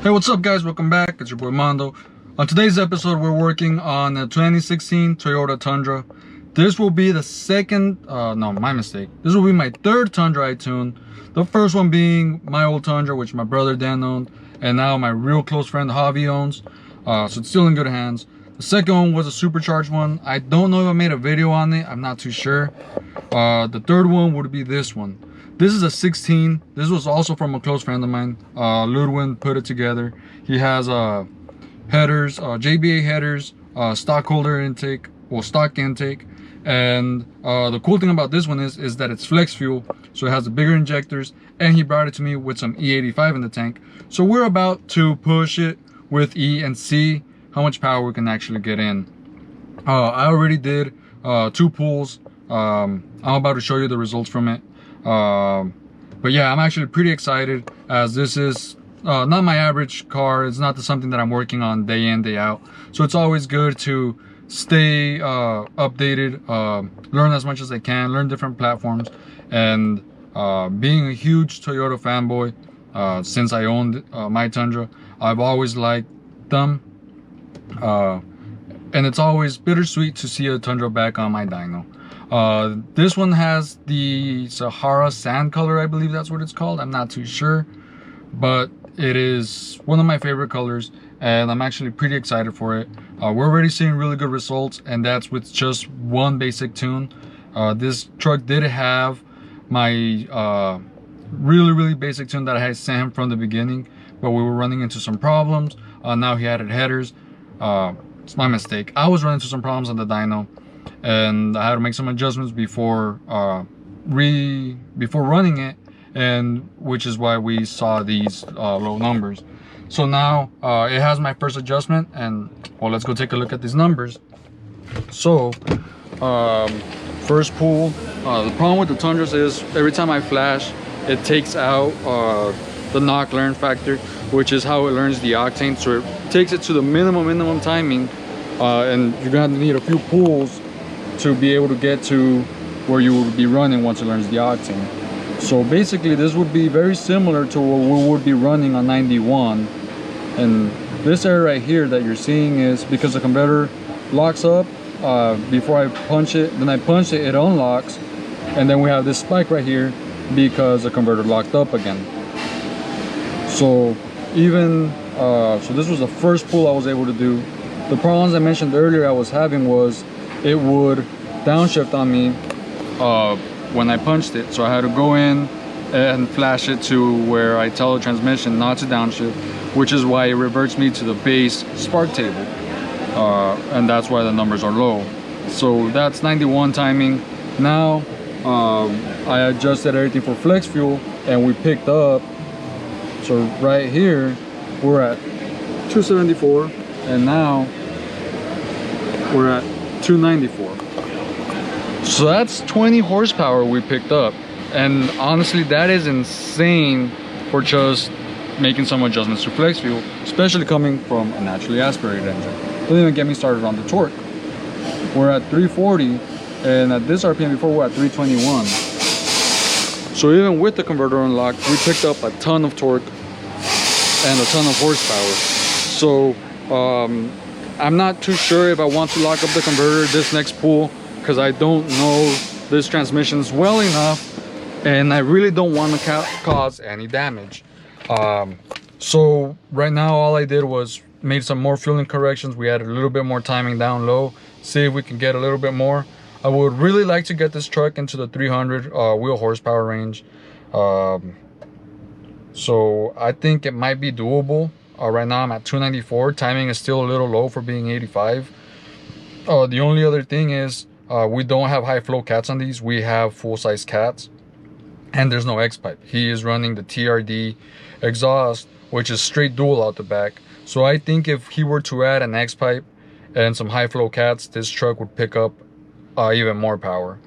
Hey, what's up guys? Welcome back. It's your boy Mondo. On today's episode, we're working on a 2016 Toyota Tundra. This will be the second, no, my mistake. This will be my third Tundra I tuned. The first one being my old Tundra, which my brother Dan owned, and now my real close friend Javi owns. So it's still in good hands. The second one was a supercharged one. I don't know if I made a video on it. I'm not too sure. The third one would be this one. This is a 16. This was also from a close friend of mine. Ludwin put it together. He has headers, JBA headers, stock holder intake, well, stock intake. And the cool thing about this one is that it's flex fuel, so it has the bigger injectors, and he brought it to me with some E85 in the tank. So we're about to push it with E and see how much power we can actually get in. I already did 2 pulls. I'm about to show you the results from it. But yeah, I'm actually pretty excited, as this is not my average car. It's not something that I'm working on day in, day out. So it's always good to stay updated, learn as much as I can, learn different platforms. And being a huge Toyota fanboy, since I owned my Tundra, I've always liked them. And it's always bittersweet to see a Tundra back on my dyno. This one has the Sahara sand color, I believe that's what it's called. I'm not too sure, but it is one of my favorite colors, and I'm actually pretty excited for it. We're already seeing really good results, and that's with just one basic tune. This truck did have my really basic tune that I had sent him from the beginning, but we were running into some problems. Now he added headers. It's my mistake. I was running into some problems on the dyno, and I had to make some adjustments before running it, and which is why we saw these low numbers. So now it has my first adjustment, and well, let's go take a look at these numbers. So first pull, the problem with the Tundras is every time I flash, it takes out the knock learn factor, which is how it learns the octane. So it takes it to the minimum timing, and you're gonna need a few pulls to be able to get to where you will be running once it learns the octane. So basically this would be very similar to what we would be running on 91. And this area right here that you're seeing is because the converter locks up before I punch it. Then I punch it, it unlocks, and then we have this spike right here because the converter locked up again. So even so this was the first pull I was able to do. The problems I mentioned earlier I was having was it would downshift on me when I punched it. So I had to go in and flash it to where I tell the transmission not to downshift, which is why it reverts me to the base spark table. And that's why the numbers are low. So that's 91 timing. Now I adjusted everything for flex fuel, and we picked up, so right here we're at 274, and now we're at 294. So that's 20 horsepower we picked up, and honestly that is insane for just making some adjustments to flex fuel, especially coming from a naturally aspirated engine. Don't even get me started on the torque. We're at 340, and at this RPM before we're at 321. So even with the converter unlocked, we picked up a ton of torque and a ton of horsepower. So I'm not too sure if I want to lock up the converter this next pull, because I don't know this transmission's well enough, and I really don't want to cause any damage. So right now all I did was made some more fueling corrections. We added a little bit more timing down low, see if we can get a little bit more. I would really like to get this truck into the 300 wheel horsepower range. So I think it might be doable. Right now I'm at 294. Timing is still a little low for being 85. The only other thing is we don't have high flow cats on these. We have full size cats, and there's no X pipe. He is running the TRD exhaust, which is straight dual out the back. So I think if he were to add an X pipe and some high flow cats, this truck would pick up even more power.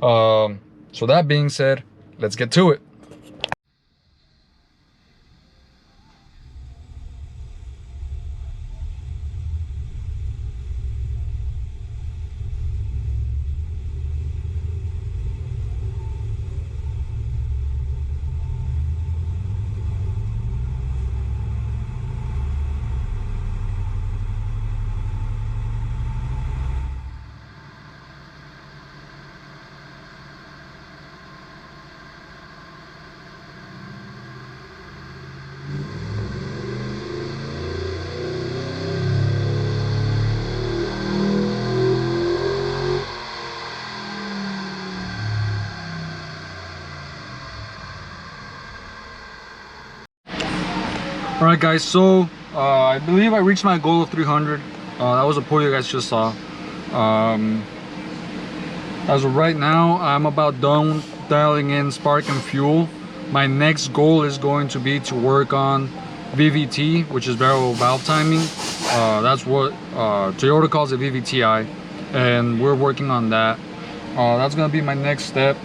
So that being said, let's get to it. All right, guys, so I believe I reached my goal of 300. That was a pull you guys just saw. As of right now, I'm about done dialing in spark and fuel. My next goal is going to be to work on VVT, which is variable valve timing. That's what Toyota calls it, VVTi, and we're working on that. That's gonna be my next step.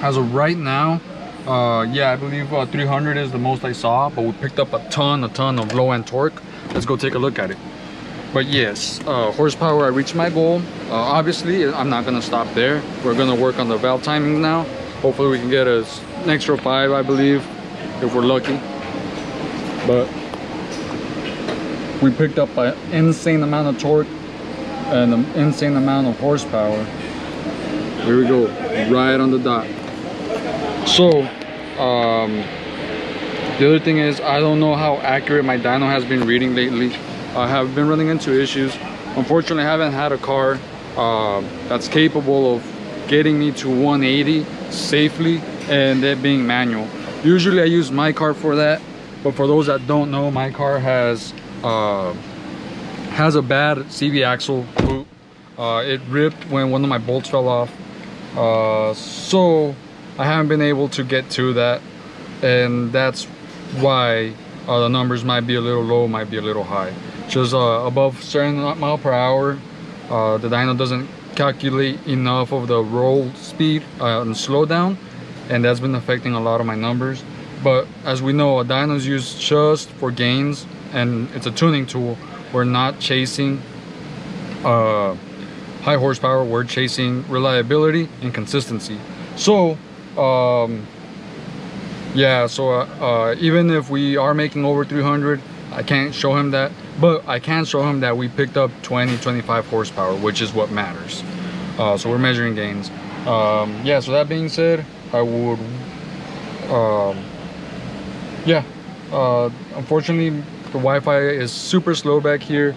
As of right now, yeah, I believe 300 is the most I saw, but we picked up a ton of low-end torque. Let's go take a look at it. But yes, horsepower, I reached my goal. Obviously, I'm not gonna stop there. We're gonna work on the valve timing now. Hopefully we can get an extra 5, I believe, if we're lucky. But we picked up an insane amount of torque and an insane amount of horsepower. Here we go, right on the dot. So, the other thing is, I don't know how accurate my dyno has been reading lately. I have been running into issues. Unfortunately, I haven't had a car that's capable of getting me to 180 safely, and that being manual. Usually I use my car for that, but for those that don't know, my car has a bad CV axle boot. It ripped when one of my bolts fell off, so I haven't been able to get to that, and that's why the numbers might be a little low, might be a little high. Just above certain mile per hour, the dyno doesn't calculate enough of the roll speed and slow down, and that's been affecting a lot of my numbers. But as we know, a dyno is used just for gains, and it's a tuning tool. We're not chasing high horsepower, we're chasing reliability and consistency. So yeah, so even if we are making over 300, I can't show him that, but I can show him that we picked up 20-25 horsepower, which is what matters. So we're measuring gains. Yeah, so that being said, I would yeah, unfortunately the Wi-Fi is super slow back here,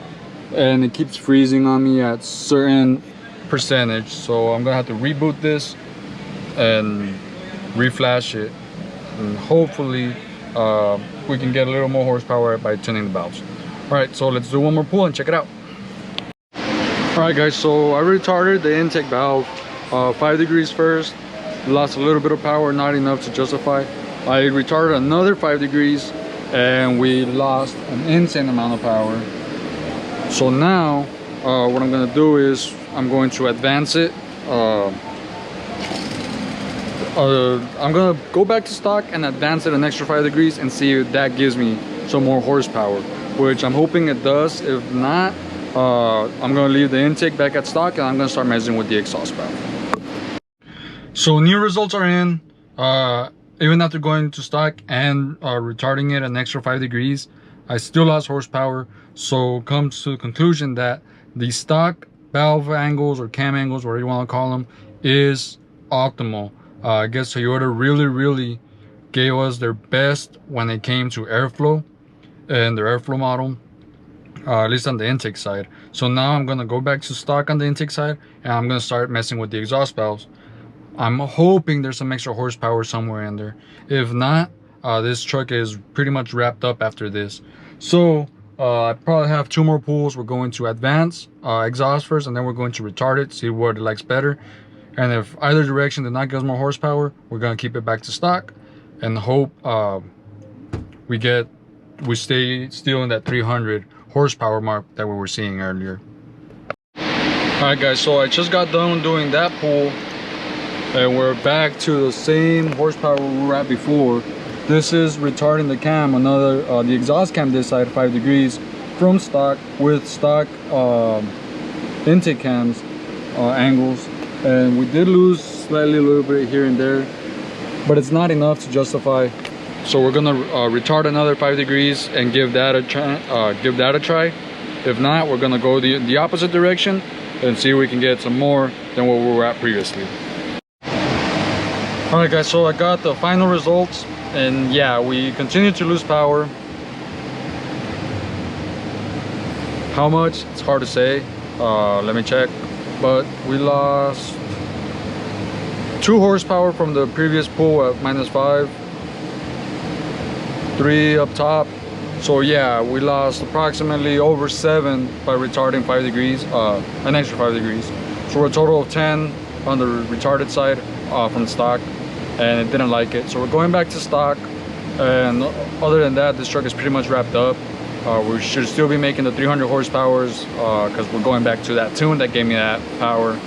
and it keeps freezing on me at certain percentage, so I'm gonna have to reboot this and reflash it, and hopefully we can get a little more horsepower by tuning the valves. All right, so let's do one more pull and check it out. All right, guys, so I retarded the intake valve 5 degrees first, lost a little bit of power, not enough to justify. I retarded another 5 degrees and we lost an insane amount of power. So now what I'm gonna do is I'm going to advance it. I'm gonna go back to stock and advance it an extra 5 degrees and see if that gives me some more horsepower, which I'm hoping it does. If not, I'm gonna leave the intake back at stock and I'm gonna start messing with the exhaust valve. So new results are in. Even after going to stock and retarding it an extra 5 degrees, I still lost horsepower. So comes to the conclusion that the stock valve angles or cam angles, whatever you want to call them, is optimal. I guess Toyota really gave us their best when it came to airflow and their airflow model, at least on the intake side. So now I'm gonna go back to stock on the intake side and I'm gonna start messing with the exhaust valves. I'm hoping there's some extra horsepower somewhere in there. If not, this truck is pretty much wrapped up after this. So I probably have 2 more pulls. We're going to advance exhaust first, and then we're going to retard it, see what it likes better. And if either direction did not give us more horsepower, we're gonna keep it back to stock and hope we stay still in that 300 horsepower mark that we were seeing earlier. All right, guys, so I just got done doing that pull and we're back to the same horsepower we were at before. This is retarding the cam, the exhaust cam this side 5 degrees from stock with stock intake cams angles, and we did lose slightly a little bit here and there, but it's not enough to justify. So we're gonna retard another 5 degrees and give that a try. If not, we're gonna go the opposite direction and see if we can get some more than what we were at previously. All right, guys, so I got the final results, and yeah, we continue to lose power. How much? It's hard to say. Let me check. But we lost 2 horsepower from the previous pull at -5, 3 up top, So yeah, we lost approximately over 7 by retarding 5 degrees, an extra 5 degrees. So we're a total of 10 on the retarded side from stock, and it didn't like it. So we're going back to stock, and other than that, this truck is pretty much wrapped up. We should still be making the 300 horsepowers because we're going back to that tune that gave me that power.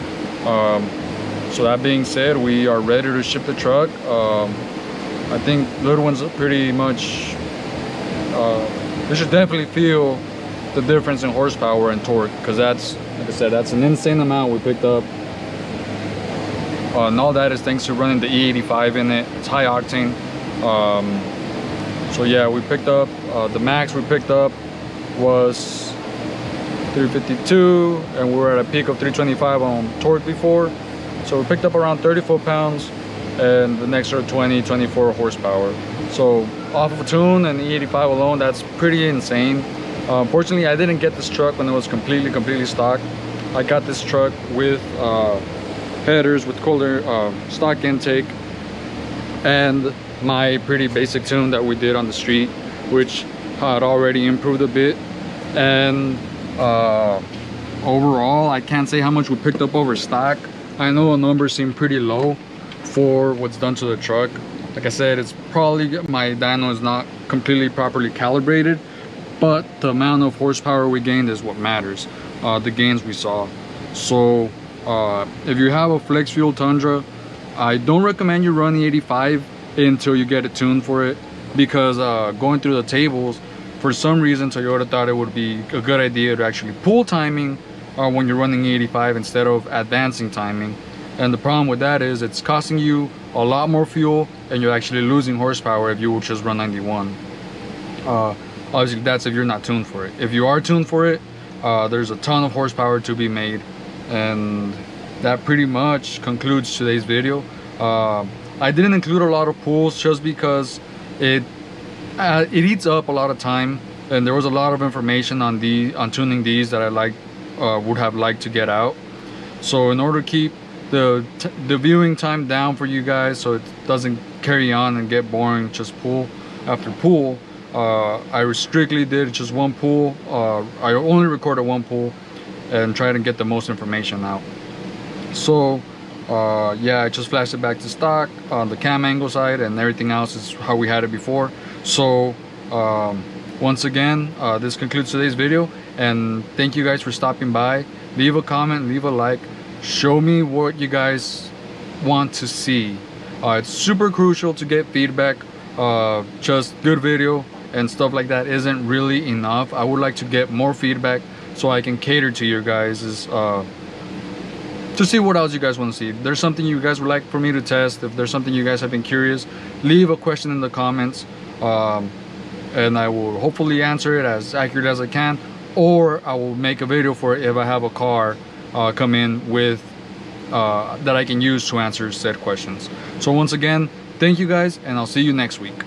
So that being said, we are ready to ship the truck. I think little ones are pretty much, they should definitely feel the difference in horsepower and torque, because that's, like I said, that's an insane amount we picked up. And all that is thanks to running the E85 in it. It's high octane. So yeah, we picked up, the max we picked up was 352, and we were at a peak of 325 on torque before. So we picked up around 30 foot-pounds and an extra 24 horsepower. So off of a tune and E85 alone, that's pretty insane. Unfortunately, I didn't get this truck when it was completely stock. I got this truck with headers with cooler stock intake and my pretty basic tune that we did on the street, which had already improved a bit. And overall, I can't say how much we picked up over stock. I know the numbers seem pretty low for what's done to the truck. Like I said, it's probably my dyno is not completely properly calibrated, but the amount of horsepower we gained is what matters, the gains we saw. So if you have a flex fuel Tundra, I don't recommend you run the 85 until you get a tune for it, because going through the tables, for some reason Toyota thought it would be a good idea to actually pull timing when you're running 85 instead of advancing timing. And the problem with that is it's costing you a lot more fuel, and you're actually losing horsepower if you would just run 91. Obviously that's if you're not tuned for it. If you are tuned for it, there's a ton of horsepower to be made. And that pretty much concludes today's video. I didn't include a lot of pulls just because it eats up a lot of time, and there was a lot of information on tuning these that I would have liked to get out. So in order to keep the viewing time down for you guys, so it doesn't carry on and get boring just pull after pull, I strictly did just one pull. I only recorded one pull and try to get the most information out. So yeah, I just flashed it back to stock on the cam angle side, and everything else is how we had it before. So once again, this concludes today's video, and thank you guys for stopping by. Leave a comment, leave a like, show me what you guys want to see. It's super crucial to get feedback. Just good video and stuff like that isn't really enough. I would like to get more feedback so I can cater to your guys' to see what else you guys want to see. If there's something you guys would like for me to test, if there's something you guys have been curious, leave a question in the comments, and I will hopefully answer it as accurate as I can, or I will make a video for it if I have a car come in with that I can use to answer said questions. So once again, thank you guys, and I'll see you next week.